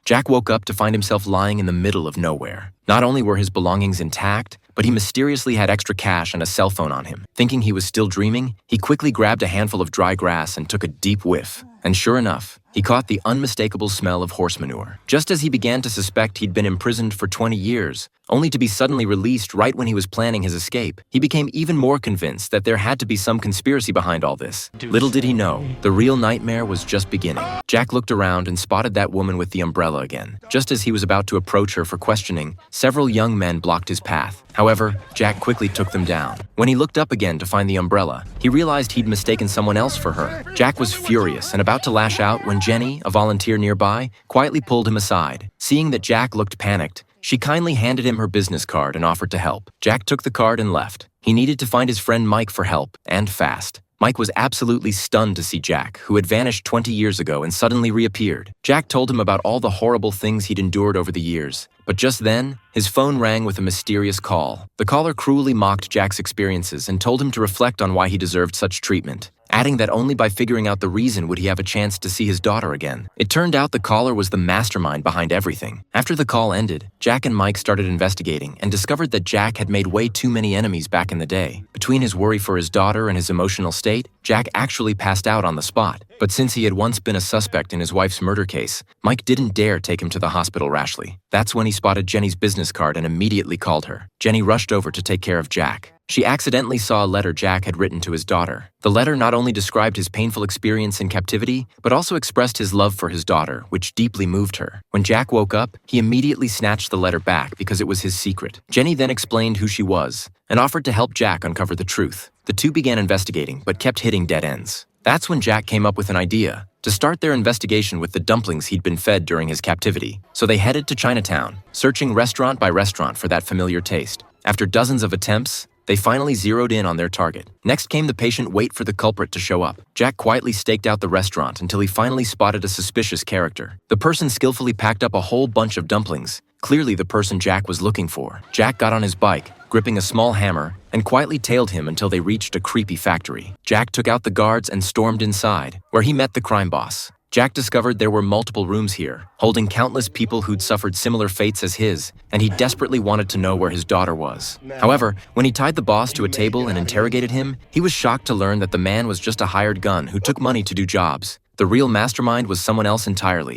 Jack woke up to find himself lying in the middle of nowhere. Not only were his belongings intact, but he mysteriously had extra cash and a cell phone on him. Thinking he was still dreaming, he quickly grabbed a handful of dry grass and took a deep whiff. And sure enough, he caught the unmistakable smell of horse manure. Just as he began to suspect he'd been imprisoned for 20 years, only to be suddenly released right when he was planning his escape, he became even more convinced that there had to be some conspiracy behind all this. Little did he know, the real nightmare was just beginning. Jack looked around and spotted that woman with the umbrella again. Just as he was about to approach her for questioning, several young men blocked his path. However, Jack quickly took them down. When he looked up again to find the umbrella, he realized he'd mistaken someone else for her. Jack was furious and about to lash out when Jenny, a volunteer nearby, quietly pulled him aside. Seeing that Jack looked panicked, she kindly handed him her business card and offered to help. Jack took the card and left. He needed to find his friend Mike for help, and fast. Mike was absolutely stunned to see Jack, who had vanished 20 years ago and suddenly reappeared. Jack told him about all the horrible things he'd endured over the years. But just then, his phone rang with a mysterious call. The caller cruelly mocked Jack's experiences and told him to reflect on why he deserved such treatment, adding that only by figuring out the reason would he have a chance to see his daughter again. It turned out the caller was the mastermind behind everything. After the call ended, Jack and Mike started investigating and discovered that Jack had made way too many enemies back in the day. Between his worry for his daughter and his emotional state, Jack actually passed out on the spot. But since he had once been a suspect in his wife's murder case, Mike didn't dare take him to the hospital rashly. That's when he spotted Jenny's business card and immediately called her. Jenny rushed over to take care of Jack. She accidentally saw a letter Jack had written to his daughter. The letter not only described his painful experience in captivity, but also expressed his love for his daughter, which deeply moved her. When Jack woke up, he immediately snatched the letter back because it was his secret. Jenny then explained who she was and offered to help Jack uncover the truth. The two began investigating, but kept hitting dead ends. That's when Jack came up with an idea to start their investigation with the dumplings he'd been fed during his captivity. So they headed to Chinatown, searching restaurant by restaurant for that familiar taste. After dozens of attempts, they finally zeroed in on their target. Next came the patient wait for the culprit to show up. Jack quietly staked out the restaurant until he finally spotted a suspicious character. The person skillfully packed up a whole bunch of dumplings, clearly the person Jack was looking for. Jack got on his bike, gripping a small hammer, and quietly tailed him until they reached a creepy factory. Jack took out the guards and stormed inside, where he met the crime boss. Jack discovered there were multiple rooms here, holding countless people who'd suffered similar fates as his, and he desperately wanted to know where his daughter was. However, when he tied the boss to a table and interrogated him, he was shocked to learn that the man was just a hired gun who took money to do jobs. The real mastermind was someone else entirely.